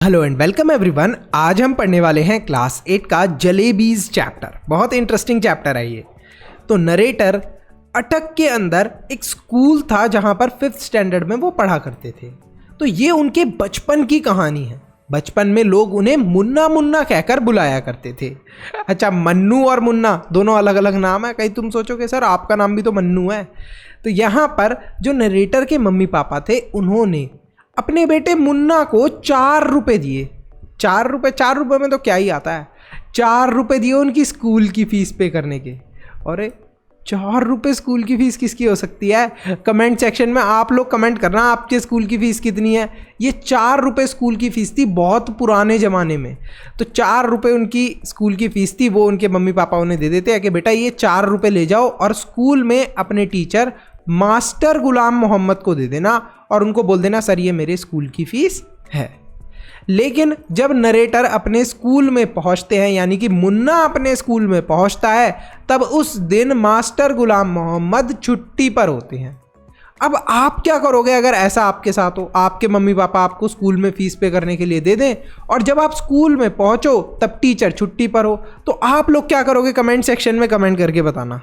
Hello and welcome everyone. आज हम पढ़ने वाले हैं क्लास 8 का जलेबीज चैप्टर। बहुत इंटरेस्टिंग चैप्टर है ये। तो नरेटर अटक के अंदर एक स्कूल था जहां पर 5th स्टैंडर्ड में वो पढ़ा करते थे। तो ये उनके बचपन की कहानी है। बचपन में लोग उन्हें मुन्ना मुन्ना कहकर बुलाया करते थे। अच्छा, मन्नू और मुन्ना दोनों अलग अलग नाम है। कहीं तुम सोचोगे सर आपका नाम भी तो मन्नू है। तो यहाँ पर जो नरेटर के मम्मी पापा थे उन्होंने अपने बेटे मुन्ना को 4 रुपये दिए। 4 रुपये में तो क्या ही आता है। 4 रुपये दिए उनकी स्कूल की फ़ीस पे करने के। और 4 रुपये स्कूल की फ़ीस किसकी हो सकती है? कमेंट सेक्शन में आप लोग कमेंट करना आपके स्कूल की फ़ीस कितनी है। ये 4 रुपये स्कूल की फ़ीस थी बहुत पुराने ज़माने में। तो 4 रुपये उनकी स्कूल की फ़ीस थी। वो उनके मम्मी पापा उन्हें दे देते हैं कि बेटा ये 4 रुपये ले जाओ और स्कूल में अपने टीचर मास्टर गुलाम मोहम्मद को दे देना और उनको बोल देना सर ये मेरे स्कूल की फ़ीस है। लेकिन जब नरेटर अपने स्कूल में पहुंचते हैं, यानी कि मुन्ना अपने स्कूल में पहुंचता है, तब उस दिन मास्टर गुलाम मोहम्मद छुट्टी पर होते हैं। अब आप क्या करोगे अगर ऐसा आपके साथ हो? आपके मम्मी पापा आपको स्कूल में फ़ीस पे करने के लिए दे दें और जब आप स्कूल में पहुंचो तब टीचर छुट्टी पर हो, तो आप लोग क्या करोगे? कमेंट सेक्शन में कमेंट करके बताना।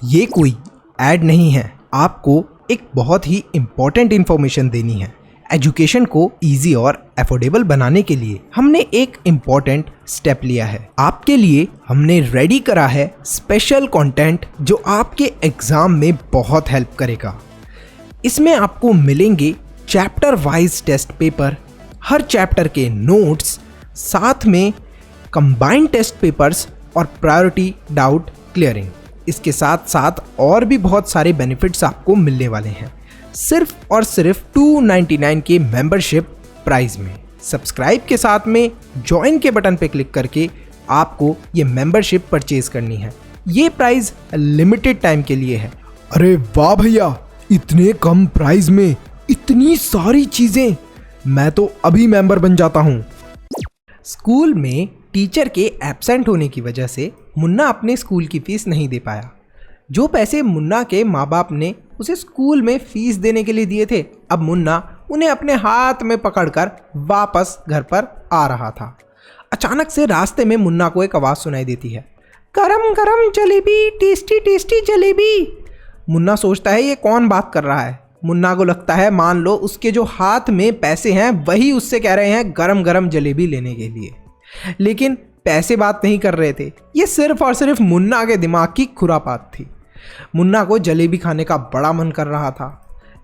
ये कोई ऐड नहीं है, आपको एक बहुत ही इम्पॉर्टेंट इन्फॉर्मेशन देनी है। एजुकेशन को इजी और अफोर्डेबल बनाने के लिए हमने एक इम्पॉर्टेंट स्टेप लिया है। आपके लिए हमने रेडी करा है स्पेशल कंटेंट जो आपके एग्जाम में बहुत हेल्प करेगा। इसमें आपको मिलेंगे चैप्टर वाइज टेस्ट पेपर, हर चैप्टर के नोट्स, साथ में कंबाइंड टेस्ट पेपर्स और प्रायोरिटी डाउट क्लियरिंग। इसके साथ साथ और भी बहुत सारे बेनिफिट्स आपको मिलने वाले हैं सिर्फ और सिर्फ 299 के मेंबरशिप प्राइस में। सब्सक्राइब के साथ में ज्वाइन के बटन पे क्लिक करके आपको ये मेंबरशिप परचेज करनी है। ये प्राइस लिमिटेड टाइम के लिए है। अरे वाह भैया, इतने कम प्राइस में इतनी सारी चीजें, मैं तो अभी मेंबर बन जाता हूँ। स्कूल में टीचर के एब्सेंट होने की वजह से मुन्ना अपने स्कूल की फ़ीस नहीं दे पाया। जो पैसे मुन्ना के माँ बाप ने उसे स्कूल में फ़ीस देने के लिए दिए थे, अब मुन्ना उन्हें अपने हाथ में पकड़कर वापस घर पर आ रहा था। अचानक से रास्ते में मुन्ना को एक आवाज़ सुनाई देती है, गरम गरम जलेबी, टेस्टी टेस्टी जलेबी। मुन्ना सोचता है ये कौन बात कर रहा है। मुन्ना को लगता है मान लो उसके जो हाथ में पैसे हैं वही उससे कह रहे हैं गरम गरम जलेबी लेने के लिए। लेकिन पैसे बात नहीं कर रहे थे, ये सिर्फ और सिर्फ मुन्ना के दिमाग की खुरापात थी। मुन्ना को जलेबी खाने का बड़ा मन कर रहा था,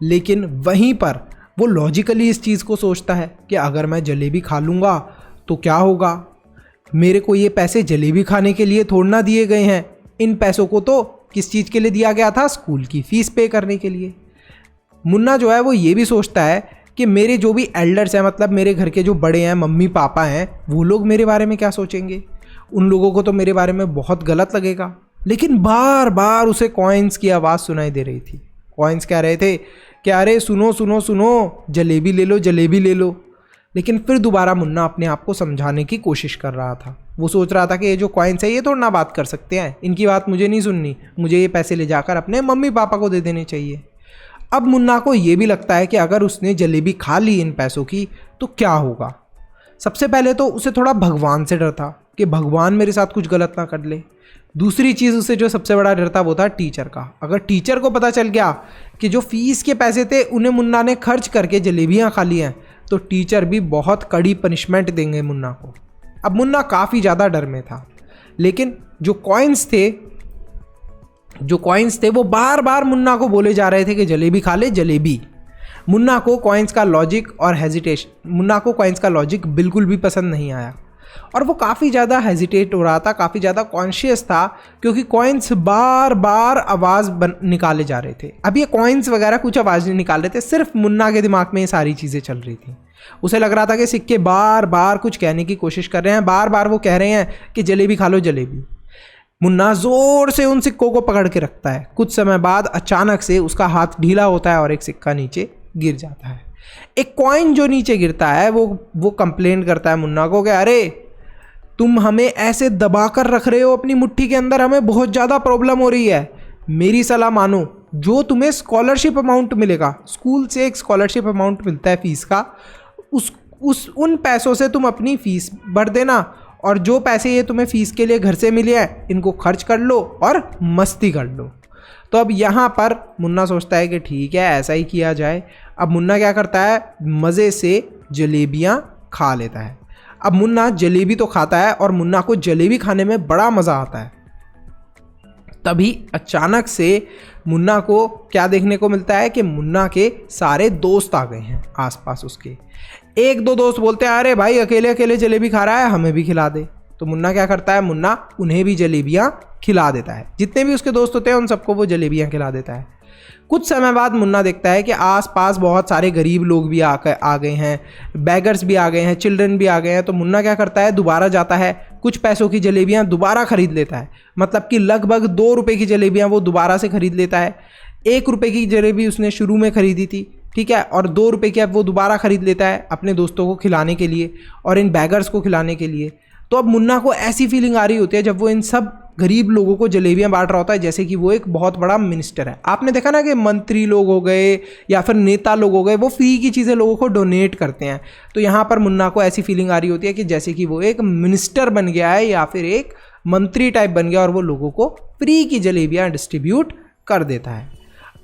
लेकिन वहीं पर वो लॉजिकली इस चीज़ को सोचता है कि अगर मैं जलेबी खा लूँगा तो क्या होगा। मेरे को ये पैसे जलेबी खाने के लिए थोड़ा ना दिए गए हैं। इन पैसों को तो किस चीज़ के लिए दिया गया था? स्कूल की फ़ीस पे करने के लिए। मुन्ना जो है वो ये भी सोचता है कि मेरे जो भी एल्डर्स हैं, मतलब मेरे घर के जो बड़े हैं, मम्मी पापा हैं, वो लोग मेरे बारे में क्या सोचेंगे? उन लोगों को तो मेरे बारे में बहुत गलत लगेगा। लेकिन बार बार उसे कॉइन्स की आवाज़ सुनाई दे रही थी। कॉइन्स कह रहे थे कि अरे सुनो सुनो सुनो, जलेबी ले लो, जलेबी ले लो। लेकिन फिर दोबारा मुन्ना अपने आप को समझाने की कोशिश कर रहा था। वो सोच रहा था कि ये जो कॉइन्स है ये थोड़ा ना बात कर सकते हैं, इनकी बात मुझे नहीं सुननी, मुझे ये पैसे ले जाकर अपने मम्मी पापा को दे देने चाहिए। अब मुन्ना को ये भी लगता है कि अगर उसने जलेबी खा ली इन पैसों की तो क्या होगा। सबसे पहले तो उसे थोड़ा भगवान से डर था कि भगवान मेरे साथ कुछ गलत ना कर ले। दूसरी चीज़ उसे जो सबसे बड़ा डर था वो था टीचर का। अगर टीचर को पता चल गया कि जो फ़ीस के पैसे थे उन्हें मुन्ना ने खर्च करके जलेबियाँ खा ली हैं, तो टीचर भी बहुत कड़ी पनिशमेंट देंगे मुन्ना को। अब मुन्ना काफ़ी ज़्यादा डर में था। लेकिन जो कॉइन्स थे वो बार बार मुन्ना को बोले जा रहे थे कि जलेबी खा ले, जलेबी। मुन्ना को कॉइन्स का लॉजिक बिल्कुल भी पसंद नहीं आया और वो काफ़ी ज़्यादा हेजिटेट हो रहा था, काफ़ी ज़्यादा कॉन्शियस था, क्योंकि कॉइन्स बार बार आवाज़ निकाले जा रहे थे। अब ये कॉइन्स वगैरह कुछ आवाज़ नहीं निकाल रहे थे, सिर्फ मुन्ना के दिमाग में ये सारी चीज़ें चल रही थी। उसे लग रहा था कि सिक्के बार बार कुछ कहने की कोशिश कर रहे हैं, बार बार वो कह रहे हैं कि जलेबी खा लो, जलेबी। मुन्ना ज़ोर से उन सिक्कों को पकड़ के रखता है। कुछ समय बाद अचानक से उसका हाथ ढीला होता है और एक सिक्का नीचे गिर जाता है। एक कॉइन जो नीचे गिरता है वो कंप्लेंट करता है मुन्ना को कि अरे तुम हमें ऐसे दबा कर रख रहे हो अपनी मुट्ठी के अंदर, हमें बहुत ज़्यादा प्रॉब्लम हो रही है। मेरी सलाह मानो, जो तुम्हें स्कॉलरशिप अमाउंट मिलेगा, स्कूल से एक स्कॉलरशिप अमाउंट मिलता है फ़ीस का, उन पैसों से तुम अपनी फ़ीस भर देना, और जो पैसे ये तुम्हें फ़ीस के लिए घर से मिले हैं इनको खर्च कर लो और मस्ती कर लो। तो अब यहाँ पर मुन्ना सोचता है कि ठीक है ऐसा ही किया जाए। अब मुन्ना क्या करता है, मज़े से जलेबियाँ खा लेता है। अब मुन्ना जलेबी तो खाता है और मुन्ना को जलेबी खाने में बड़ा मज़ा आता है। तभी अचानक से मुन्ना को क्या देखने को मिलता है कि मुन्ना के सारे दोस्त आ गए हैं आसपास उसके। एक दो दोस्त बोलते हैं अरे भाई अकेले अकेले जलेबी खा रहा है, हमें भी खिला दे। तो मुन्ना क्या करता है, मुन्ना उन्हें भी जलेबियाँ खिला देता है। जितने भी उसके दोस्त होते हैं उन सबको वो जलेबियाँ खिला देता है। कुछ समय बाद मुन्ना देखता है कि आसपास बहुत सारे गरीब लोग भी आ गए हैं, बैगर्स भी आ गए हैं, चिल्ड्रन भी आ गए हैं। तो मुन्ना क्या करता है, दोबारा जाता है, कुछ पैसों की जलेबियाँ दोबारा खरीद लेता है। मतलब कि लगभग 2 रुपये की जलेबियाँ वो दोबारा से खरीद लेता है। 1 रुपये की जलेबी उसने शुरू में खरीदी थी, ठीक है, और 2 रुपये की अब वो दोबारा खरीद लेता है अपने दोस्तों को खिलाने के लिए और इन बैगर्स को खिलाने के लिए। तो अब मुन्ना को ऐसी फीलिंग आ रही होती है जब वो इन सब गरीब लोगों को जलेबियां बांट रहा होता है जैसे कि वो एक बहुत बड़ा मिनिस्टर है। आपने देखा ना कि मंत्री लोग हो गए या फिर नेता लोग हो गए, वो फ्री की चीज़ें लोगों को डोनेट करते हैं। तो यहाँ पर मुन्ना को ऐसी फीलिंग आ रही होती है कि जैसे कि वो एक मिनिस्टर बन गया है या फिर एक मंत्री टाइप बन गया और वो लोगों को फ्री की जलेबियाँ डिस्ट्रीब्यूट कर देता है।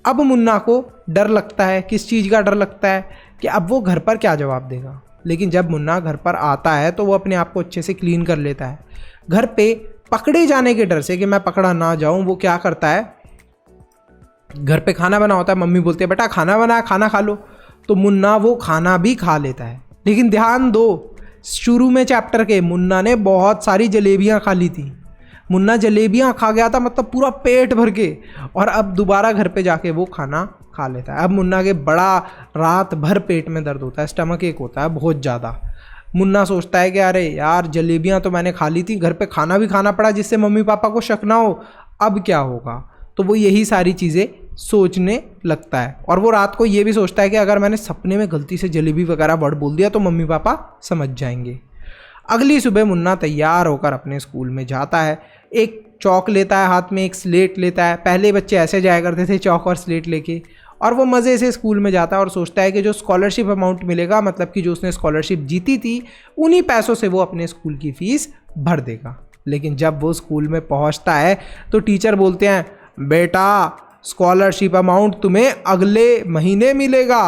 अब मुन्ना को डर लगता है। किस चीज़ का डर लगता है कि अब वो घर पर क्या जवाब देगा। लेकिन जब मुन्ना घर पर आता है तो वो अपने आप को अच्छे से क्लीन कर लेता है। घर पे पकड़े जाने के डर से कि मैं पकड़ा ना जाऊं, वो क्या करता है, घर पे खाना बना होता है, मम्मी बोलती है बेटा खाना बना, खाना खा लो। तो मुन्ना वो खाना भी खा लेता है। लेकिन ध्यान दो, शुरू में चैप्टर के मुन्ना ने बहुत सारी जलेबियां खा ली थी। मुन्ना जलेबियां खा गया था मतलब पूरा पेट भर के, और अब दोबारा घर पे जाके वो खाना खा लेता है। अब मुन्ना के बड़ा रात भर पेट में दर्द होता है, स्टमक एक होता है बहुत ज़्यादा। मुन्ना सोचता है कि अरे यार जलेबियां तो मैंने खा ली थी, घर पे खाना भी खाना पड़ा जिससे मम्मी पापा को शक ना हो, अब क्या होगा। तो वो यही सारी चीज़ें सोचने लगता है और वो रात को ये भी सोचता है कि अगर मैंने सपने में गलती से जलेबी वगैरह वर्ड बोल दिया तो मम्मी पापा समझ जाएंगे। अगली सुबह मुन्ना तैयार होकर अपने स्कूल में जाता है। एक चौक लेता है हाथ में, एक स्लेट लेता है। पहले बच्चे ऐसे जाया करते थे चौक और स्लेट लेके, और वो मज़े से स्कूल में जाता है और सोचता है कि जो स्कॉलरशिप अमाउंट मिलेगा, मतलब कि जो उसने स्कॉलरशिप जीती थी, उन्हीं पैसों से वो अपने स्कूल की फ़ीस भर देगा। लेकिन जब वो स्कूल में पहुंचता है तो टीचर बोलते हैं बेटा स्कॉलरशिप अमाउंट तुम्हें अगले महीने मिलेगा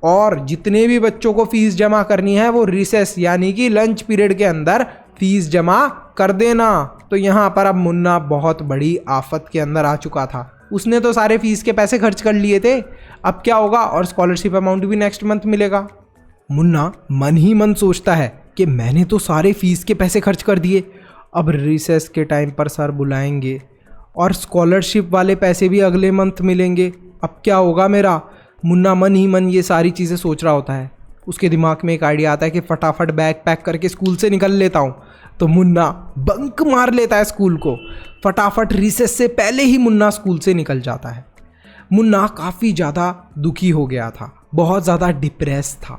और जितने भी बच्चों को फ़ीस जमा करनी है वो रिसेस यानी कि लंच पीरियड के अंदर फ़ीस जमा कर देना। तो यहाँ पर अब मुन्ना बहुत बड़ी आफत के अंदर आ चुका था। उसने तो सारे फीस के पैसे खर्च कर लिए थे, अब क्या होगा, और स्कॉलरशिप अमाउंट भी नेक्स्ट मंथ मिलेगा। मुन्ना मन ही मन सोचता है कि मैंने तो सारे फीस के पैसे खर्च कर दिए, अब रिसेस के टाइम पर सर बुलाएंगे और स्कॉलरशिप वाले पैसे भी अगले मंथ मिलेंगे, अब क्या होगा मेरा। मुन्ना मन ही मन ये सारी चीज़ें सोच रहा होता है। उसके दिमाग में एक आइडिया आता है कि फटाफट बैग पैक करके स्कूल से निकल लेता हूँ। तो मुन्ना बंक मार लेता है स्कूल को। फटाफट रिसेस से पहले ही मुन्ना स्कूल से निकल जाता है। मुन्ना काफ़ी ज़्यादा दुखी हो गया था, बहुत ज़्यादा डिप्रेस था।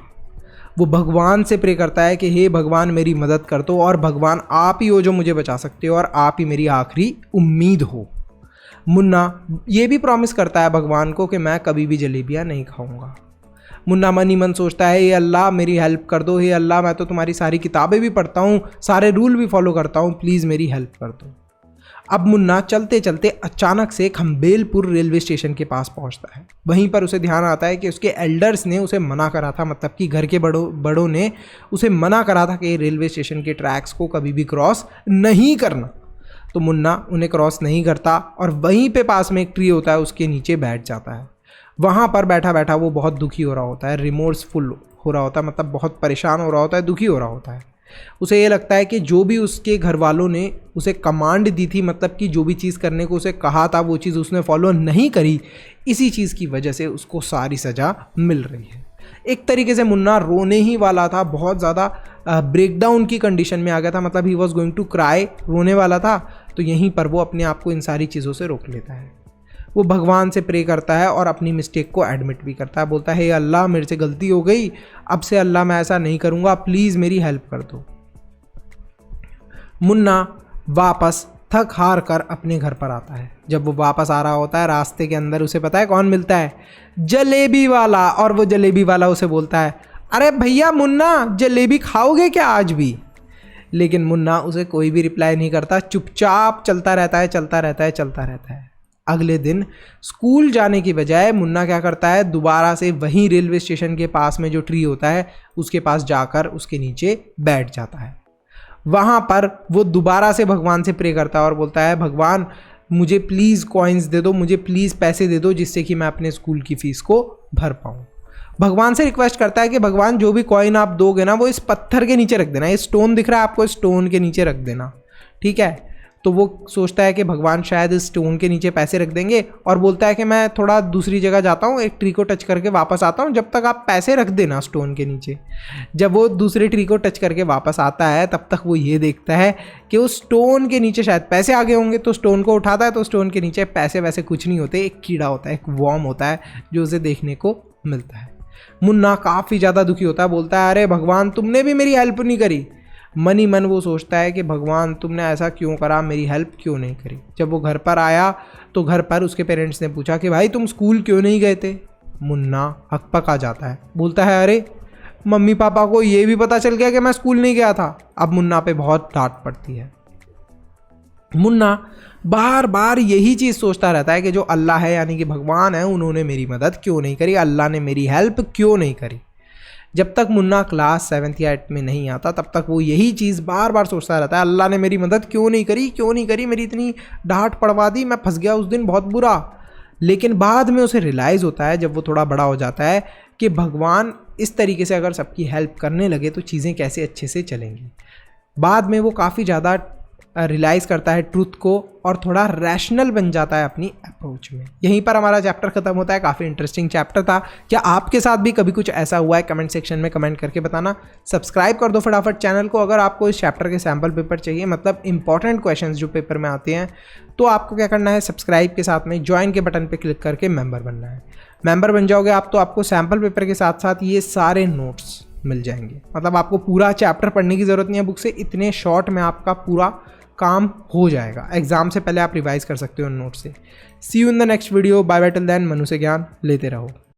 वो भगवान से प्रे करता है कि हे भगवान मेरी मदद कर दो, और भगवान आप ही हो जो मुझे बचा सकते हो और आप ही मेरी आखिरी उम्मीद हो। मुन्ना ये भी प्रॉमिस करता है भगवान को कि मैं कभी भी जलेबियाँ नहीं खाऊंगा। मुन्ना मन ही मन सोचता है हे अल्लाह मेरी हेल्प कर दो, हे अल्लाह मैं तो तुम्हारी सारी किताबें भी पढ़ता हूँ, सारे रूल भी फॉलो करता हूँ, प्लीज़ मेरी हेल्प कर दो। अब मुन्ना चलते चलते अचानक से खम्बेलपुर रेलवे स्टेशन के पास पहुंचता है। वहीं पर उसे ध्यान आता है कि उसके एल्डर्स ने उसे मना करा था, मतलब कि घर के बड़ों ने उसे मना करा था कि रेलवे स्टेशन के ट्रैक्स को कभी भी क्रॉस नहीं करना। तो मुन्ना उन्हें क्रॉस नहीं करता और वहीं पे पास में एक ट्री होता है उसके नीचे बैठ जाता है। वहाँ पर बैठा बैठा वो बहुत दुखी हो रहा होता है, रिमोर्सफुल हो रहा होता है, मतलब बहुत परेशान हो रहा होता है, दुखी हो रहा होता है। उसे ये लगता है कि जो भी उसके घर वालों ने उसे कमांड दी थी, मतलब कि जो भी चीज़ करने को उसे कहा था वो चीज़ उसने फॉलो नहीं करी, इसी चीज़ की वजह से उसको सारी सज़ा मिल रही है। एक तरीके से मुन्ना रोने ही वाला था, बहुत ज़्यादा ब्रेकडाउन की कंडीशन में आ गया था, मतलब he was going to cry, रोने वाला था। तो यहीं पर वो अपने आप को इन सारी चीज़ों से रोक लेता है। वो भगवान से प्रे करता है और अपनी मिस्टेक को एडमिट भी करता है, बोलता है हे अल्लाह मेरे से गलती हो गई, अब से अल्लाह मैं ऐसा नहीं करूँगा, प्लीज़ मेरी हेल्प कर दो। मुन्ना वापस थक हार कर अपने घर पर आता है। जब वो वापस आ रहा होता है रास्ते के अंदर उसे पता है कौन मिलता है, जलेबी वाला। और वो जलेबी वाला उसे बोलता है अरे भैया मुन्ना, जलेबी खाओगे क्या आज भी? लेकिन मुन्ना उसे कोई भी रिप्लाई नहीं करता, चुपचाप चलता रहता है। अगले दिन स्कूल जाने की बजाय मुन्ना क्या करता है, दोबारा से वहीं रेलवे स्टेशन के पास में जो ट्री होता है उसके पास जाकर उसके नीचे बैठ जाता है। वहाँ पर वो दोबारा से भगवान से प्रे करता है और बोलता है, भगवान मुझे प्लीज़ कॉइन्स दे दो, मुझे प्लीज़ पैसे दे दो, जिससे कि मैं अपने स्कूल की फ़ीस को भर पाऊँ। भगवान से रिक्वेस्ट करता है कि भगवान जो भी कॉइन आप दोगे ना वो इस पत्थर के नीचे रख देना, ये स्टोन दिख रहा है आपको, इस स्टोन के नीचे रख देना, ठीक है। तो वो सोचता है कि भगवान शायद इस स्टोन के नीचे पैसे रख देंगे और बोलता है कि मैं थोड़ा दूसरी जगह जाता हूँ, एक ट्री को टच करके वापस आता हूँ, जब तक आप पैसे रख देना स्टोन के नीचे। जब वो दूसरे ट्री को टच करके वापस आता है तब तक वो ये देखता है कि उस स्टोन के नीचे शायद पैसे आ गए होंगे। तो स्टोन को उठाता है तो स्टोन के नीचे पैसे वैसे कुछ नहीं होते, एक कीड़ा होता है, एक वॉर्म होता है जो उसे देखने को मिलता है। मुन्ना काफ़ी ज़्यादा दुखी होता है, बोलता है, अरे भगवान तुमने भी मेरी हेल्प नहीं करी। मन ही मन वो सोचता है कि भगवान तुमने ऐसा क्यों करा, मेरी हेल्प क्यों नहीं करी। जब वो घर पर आया तो घर पर उसके पेरेंट्स ने पूछा कि भाई तुम स्कूल क्यों नहीं गए थे। मुन्ना हकपक आ जाता है, बोलता है, अरे मम्मी पापा को ये भी पता चल गया कि मैं स्कूल नहीं गया था। अब मुन्ना पे बहुत डांट पड़ती है। मुन्ना बार बार यही चीज़ सोचता रहता है कि जो अल्लाह है यानी कि भगवान है, उन्होंने मेरी मदद क्यों नहीं करी, अल्लाह ने मेरी हेल्प क्यों नहीं करी। जब तक मुन्ना क्लास 7th या 8th में नहीं आता तब तक वो यही चीज़ बार बार सोचता रहता है, अल्लाह ने मेरी मदद क्यों नहीं करी, मेरी इतनी डांट पड़वा दी, मैं फंस गया उस दिन, बहुत बुरा। लेकिन बाद में उसे रियलाइज़ होता है जब वो थोड़ा बड़ा हो जाता है कि भगवान इस तरीके से अगर सबकी हेल्प करने लगे तो चीज़ें कैसे अच्छे से चलेंगी। बाद में वो काफ़ी ज़्यादा रियलाइज़ करता है ट्रूथ को और थोड़ा रैशनल बन जाता है अपनी अप्रोच में। यहीं पर हमारा चैप्टर ख़त्म होता है। काफ़ी इंटरेस्टिंग चैप्टर था। क्या आपके साथ भी कभी कुछ ऐसा हुआ है? कमेंट सेक्शन में कमेंट करके बताना। सब्सक्राइब कर दो फटाफट चैनल को। अगर आपको इस चैप्टर के सैम्पल पेपर चाहिए, मतलब इंपॉर्टेंट क्वेश्चंस जो पेपर में आते हैं, तो आपको क्या करना है, सब्सक्राइब के साथ में ज्वाइन के बटन पर क्लिक करके मेम्बर बनना है। मेम्बर बन जाओगे आप तो आपको सैम्पल पेपर के साथ साथ ये सारे नोट्स मिल जाएंगे। मतलब आपको पूरा चैप्टर पढ़ने की ज़रूरत नहीं है बुक से, इतने शॉर्ट में आपका पूरा काम हो जाएगा। एग्जाम से पहले आप रिवाइज कर सकते हो उन नोट से। See you in the next video. Bye bye till then. Manu से ज्ञान लेते रहो।